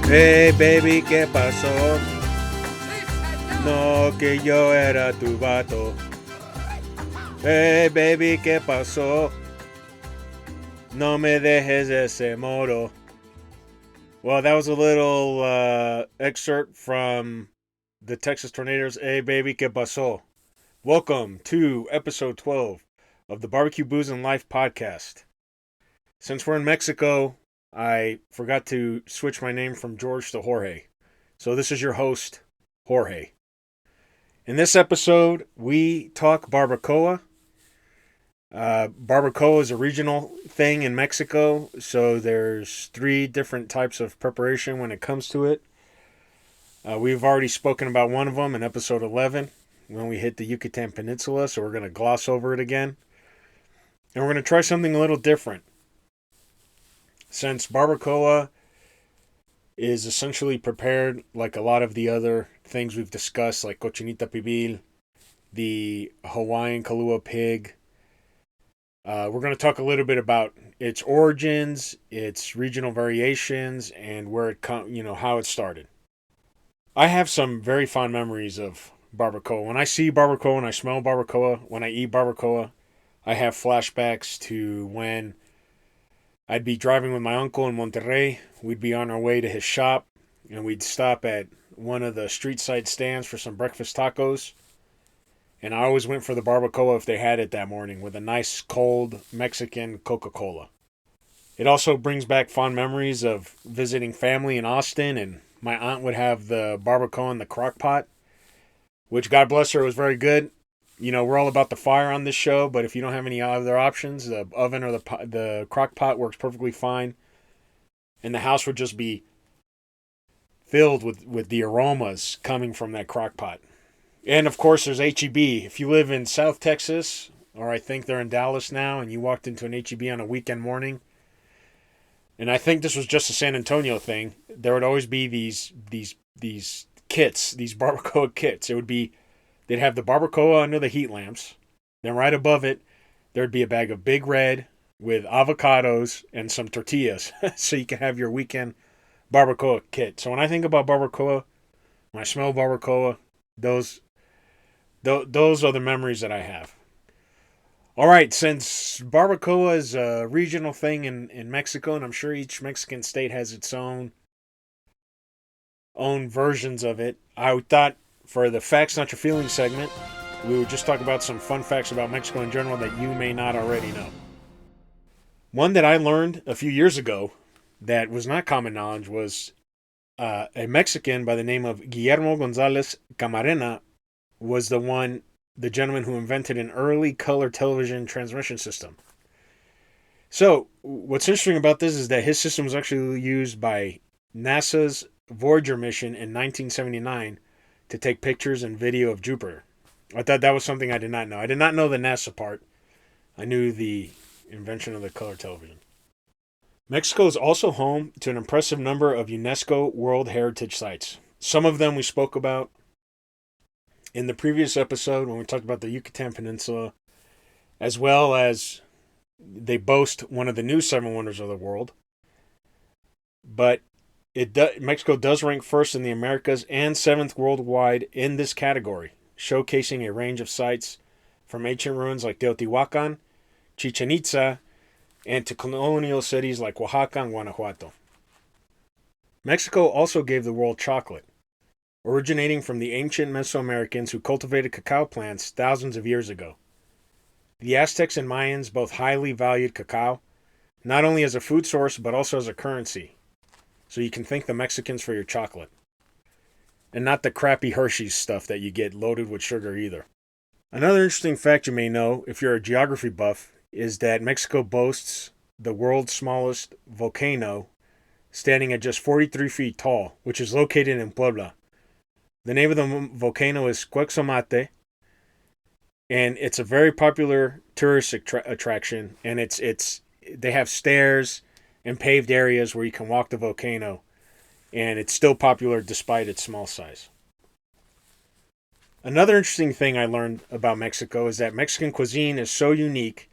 Hey baby, ¿qué pasó? No, que yo era tu vato. Hey baby, ¿qué pasó? No me dejes ese moro. Well, that was a little excerpt from the Texas Tornadoes. Hey baby, ¿qué pasó? Welcome to episode 12 of the Barbecue Booze and Life podcast. Since we're in Mexico, I forgot to switch my name from George to Jorge. So this is your host, Jorge. In this episode, we talk barbacoa. Barbacoa is a regional thing in Mexico, so there's 3 different types of preparation when it comes to it. We've already spoken about one of them in episode 11 when we hit the Yucatan Peninsula, so we're going to gloss over it again. And we're going to try something a little different. Since barbacoa is essentially prepared like a lot of the other things we've discussed, like cochinita pibil, the Hawaiian Kalua pig. We're going to talk a little bit about its origins, its regional variations, and where it how it started. I have some very fond memories of barbacoa. When I see barbacoa, when I smell barbacoa, when I eat barbacoa, I have flashbacks to when I'd be driving with my uncle in Monterrey. We'd be on our way to his shop, and we'd stop at one of the street side stands for some breakfast tacos. And I always went for the barbacoa if they had it that morning with a nice cold Mexican Coca-Cola. It also brings back fond memories of visiting family in Austin, and my aunt would have the barbacoa in the crock pot, which, God bless her, was very good. You know, we're all about the fire on this show, but if you don't have any other options, the oven or the crock pot works perfectly fine. And the house would just be filled with the aromas coming from that crock pot. And of course, there's H-E-B. If you live in South Texas, or I think they're in Dallas now, and you walked into an H-E-B on a weekend morning, and I think this was just a San Antonio thing, there would always be these kits, these barbacoa kits. They'd have the barbacoa under the heat lamps. Then right above it, there'd be a bag of Big Red with avocados and some tortillas, so you can have your weekend barbacoa kit. So when I think about barbacoa, when I smell barbacoa, those are the memories that I have. All right, since barbacoa is a regional thing in Mexico, and I'm sure each Mexican state has its own versions of it, I thought for the Facts Not Your Feelings segment, we would just talk about some fun facts about Mexico in general that you may not already know. One that I learned a few years ago that was not common knowledge was a Mexican by the name of Guillermo Gonzalez Camarena was the gentleman who invented an early color television transmission system. So, what's interesting about this is that his system was actually used by NASA's Voyager mission in 1979 to take pictures and video of Jupiter. I thought that was something I did not know. I did not know the NASA part. I knew the invention of the color television. Mexico is also home to an impressive number of UNESCO World Heritage Sites. Some of them we spoke about in the previous episode when we talked about the Yucatan Peninsula, as well as they boast one of the new 7 wonders of the world. But Mexico does rank first in the Americas and 7th worldwide in this category, showcasing a range of sites from ancient ruins like Teotihuacan, Chichen Itza, and to colonial cities like Oaxaca and Guanajuato. Mexico also gave the world chocolate, originating from the ancient Mesoamericans who cultivated cacao plants thousands of years ago. The Aztecs and Mayans both highly valued cacao, not only as a food source but also as a currency. So you can thank the Mexicans for your chocolate. And not the crappy Hershey's stuff that you get loaded with sugar either. Another interesting fact you may know, if you're a geography buff, is that Mexico boasts the world's smallest volcano, standing at just 43 feet tall, which is located in Puebla. The name of the volcano is Cuexomate, and it's a very popular tourist attraction, and they have stairs and paved areas where you can walk the volcano, and it's still popular despite its small size. Another interesting thing I learned about Mexico is that Mexican cuisine is so unique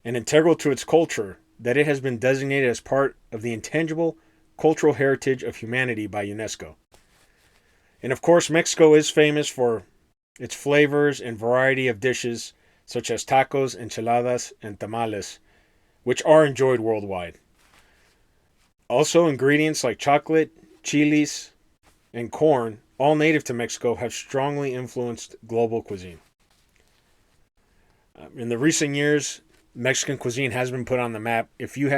and integral to its culture that it has been designated as part of the intangible cultural heritage of humanity by UNESCO. And of course, Mexico is famous for its flavors and variety of dishes such as tacos, enchiladas, and tamales, which are enjoyed worldwide. Also, ingredients like chocolate, chilies, and corn, all native to Mexico, have strongly influenced global cuisine. In the recent years, Mexican cuisine has been put on the map. If you've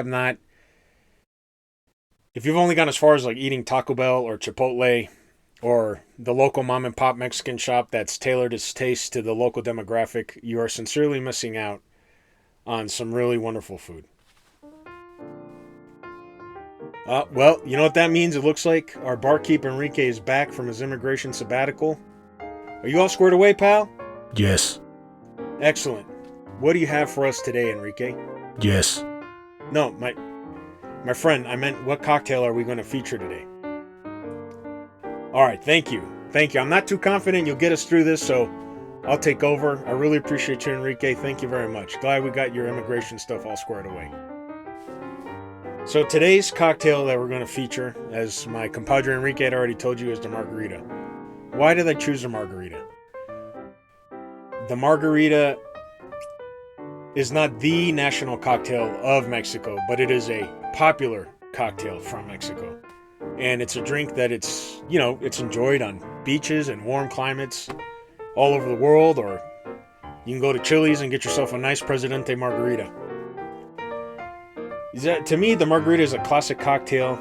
only gone as far as like eating Taco Bell or Chipotle or the local mom and pop Mexican shop that's tailored its taste to the local demographic, you are sincerely missing out on some really wonderful food. Well, you know what that means? It looks like our barkeep Enrique is back from his immigration sabbatical. Are you all squared away, pal? Yes. Excellent. What do you have for us today, Enrique? Yes. No, my friend, I meant what cocktail are we going to feature today? All right, thank you. Thank you. I'm not too confident you'll get us through this, so I'll take over. I really appreciate you, Enrique. Thank you very much. Glad we got your immigration stuff all squared away. So today's cocktail that we're going to feature, as my compadre Enrique had already told you, is the Margarita. Why did I choose the Margarita? The Margarita is not the national cocktail of Mexico, but it is a popular cocktail from Mexico. And it's a drink that it's enjoyed on beaches and warm climates all over the world, or you can go to Chili's and get yourself a nice Presidente Margarita. To me, the Margarita is a classic cocktail,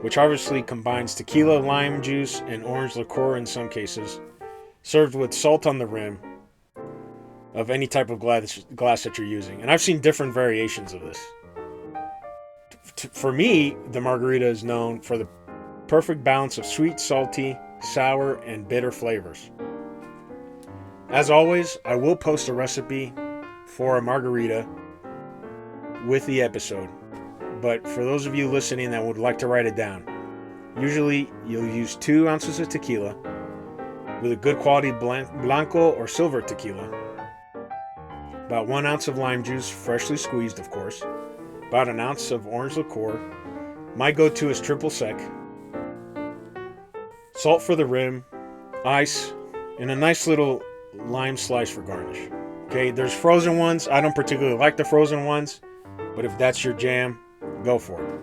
which obviously combines tequila, lime juice, and orange liqueur in some cases, served with salt on the rim of any type of glass that you're using. And I've seen different variations of this. For me, the Margarita is known for the perfect balance of sweet, salty, sour, and bitter flavors. As always, I will post a recipe for a Margarita with the episode. But for those of you listening that would like to write it down, usually you'll use 2 ounces of tequila with a good quality blanco or silver tequila, about 1 ounce of lime juice, freshly squeezed of course, about an ounce of orange liqueur. My go-to is triple sec, salt for the rim, ice, and a nice little lime slice for garnish. Okay, there's frozen ones. I don't particularly like the frozen ones, but if that's your jam, go for it.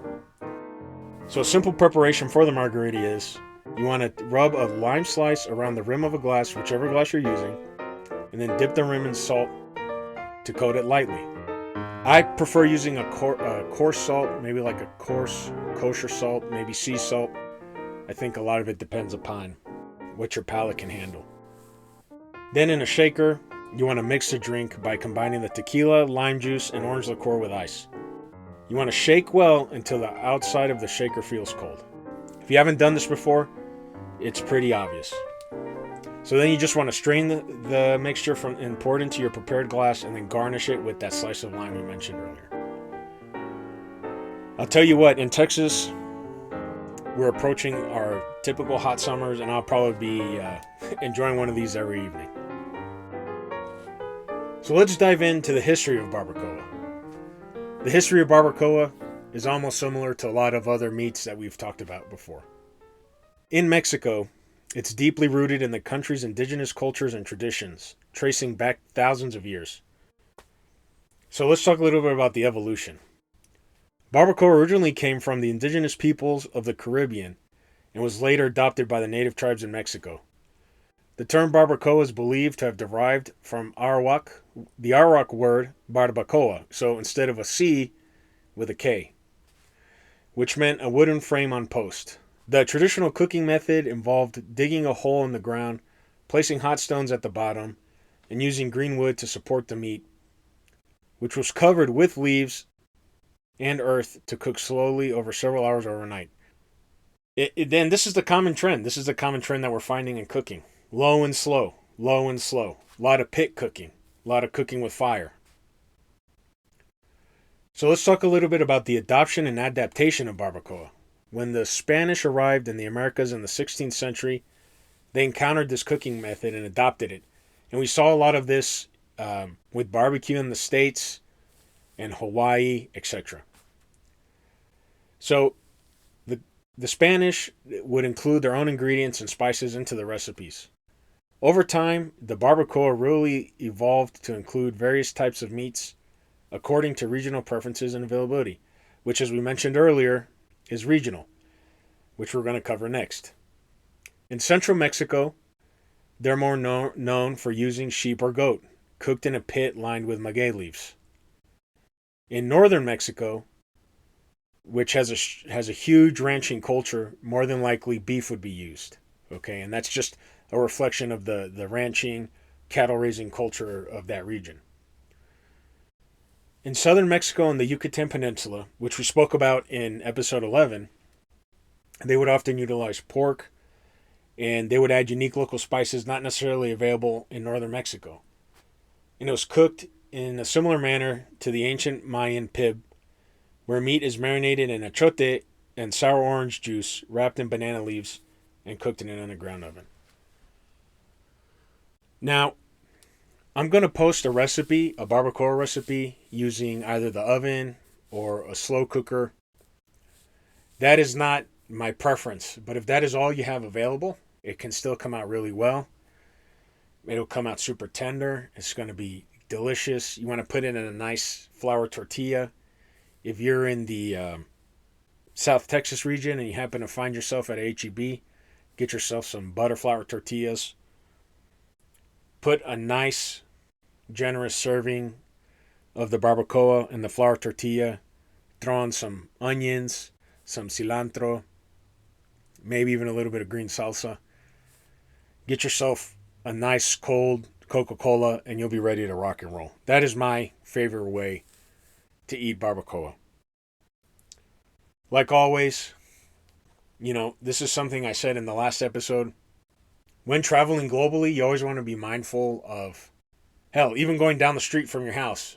So a simple preparation for the Margarita is you want to rub a lime slice around the rim of a glass, whichever glass you're using, and then dip the rim in salt to coat it lightly. I prefer using a coarse salt, maybe like a coarse kosher salt, maybe sea salt. I think a lot of it depends upon what your palate can handle. Then in a shaker, you want to mix the drink by combining the tequila, lime juice, and orange liqueur with ice. You want to shake well until the outside of the shaker feels cold. If you haven't done this before, it's pretty obvious. So then you just want to strain the mixture and pour it into your prepared glass and then garnish it with that slice of lime we mentioned earlier. I'll tell you what, in Texas, we're approaching our typical hot summers, and I'll probably be enjoying one of these every evening. So let's dive into the history of barbacoa. The history of barbacoa is almost similar to a lot of other meats that we've talked about before. In Mexico, it's deeply rooted in the country's indigenous cultures and traditions, tracing back thousands of years. So let's talk a little bit about the evolution. Barbacoa originally came from the indigenous peoples of the Caribbean and was later adopted by the native tribes in Mexico. The term barbacoa is believed to have derived from the Arawak word barbacoa, so instead of a C, with a K, which meant a wooden frame on post. The traditional cooking method involved digging a hole in the ground, placing hot stones at the bottom, and using green wood to support the meat, which was covered with leaves and earth to cook slowly over several hours overnight. Then this is the common trend. This is the common trend that we're finding in cooking. Low and slow, low and slow. A lot of pit cooking, a lot of cooking with fire. So let's talk a little bit about the adoption and adaptation of barbacoa. When the Spanish arrived in the Americas in the 16th century, they encountered this cooking method and adopted it. And we saw a lot of this with barbecue in the States and Hawaii, etc. So The Spanish would include their own ingredients and spices into the recipes. Over time, the barbacoa really evolved to include various types of meats according to regional preferences and availability, which, as we mentioned earlier, is regional, which we're going to cover next. In central Mexico, they're more known for using sheep or goat, cooked in a pit lined with maguey leaves. In northern Mexico, which has a huge ranching culture, more than likely beef would be used. Okay, and that's just a reflection of the ranching, cattle raising culture of that region. In southern Mexico and the Yucatan Peninsula, which we spoke about in episode 11, they would often utilize pork, and they would add unique local spices not necessarily available in northern Mexico. And it was cooked in a similar manner to the ancient Mayan pib, where meat is marinated in achote and sour orange juice wrapped in banana leaves and cooked in an underground oven. Now, I'm going to post a recipe, a barbacoa recipe, using either the oven or a slow cooker. That is not my preference, but if that is all you have available, it can still come out really well. It'll come out super tender. It's going to be delicious. You want to put it in a nice flour tortilla. If you're in the South Texas region and you happen to find yourself at H-E-B, get yourself some butter flour tortillas. Put a nice, generous serving of the barbacoa in the flour tortilla. Throw on some onions, some cilantro, maybe even a little bit of green salsa. Get yourself a nice cold Coca-Cola and you'll be ready to rock and roll. That is my favorite way to eat barbacoa. Like always, this is something I said in the last episode. When traveling globally, you always want to be mindful of, hell, even going down the street from your house.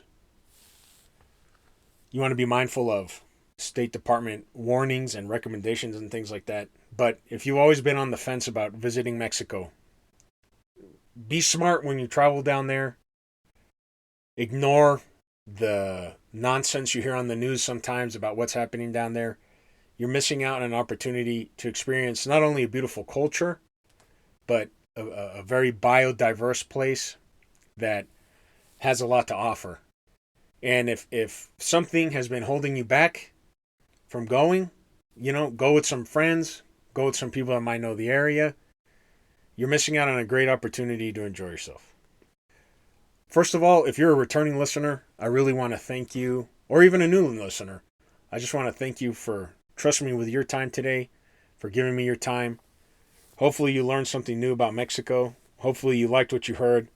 You want to be mindful of State Department warnings and recommendations and things like that. But if you've always been on the fence about visiting Mexico, be smart when you travel down there. Ignore the nonsense you hear on the news sometimes about what's happening down there. You're missing out on an opportunity to experience not only a beautiful culture, but a very biodiverse place that has a lot to offer. And if something has been holding you back from going, go with some friends, go with some people that might know the area. You're missing out on a great opportunity to enjoy yourself. First of all, if you're a returning listener, I really want to thank you, or even a new listener. I just want to thank you for trusting me with your time today, for giving me your time. Hopefully you learned something new about Mexico. Hopefully you liked what you heard.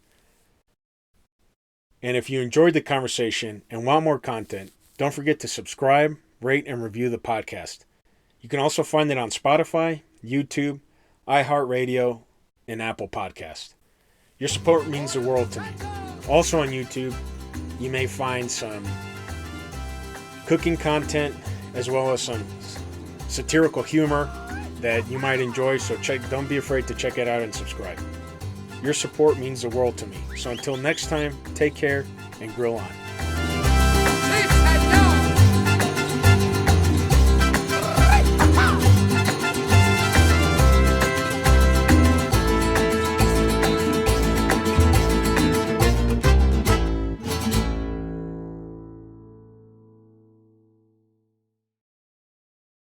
And if you enjoyed the conversation and want more content, don't forget to subscribe, rate, and review the podcast. You can also find it on Spotify, YouTube, iHeartRadio, and Apple Podcast. Your support means the world to me. Also on YouTube, you may find some cooking content as well as some satirical humor that you might enjoy, so don't be afraid to check it out and subscribe. Your support means the world to me. So until next time, take care and grill on.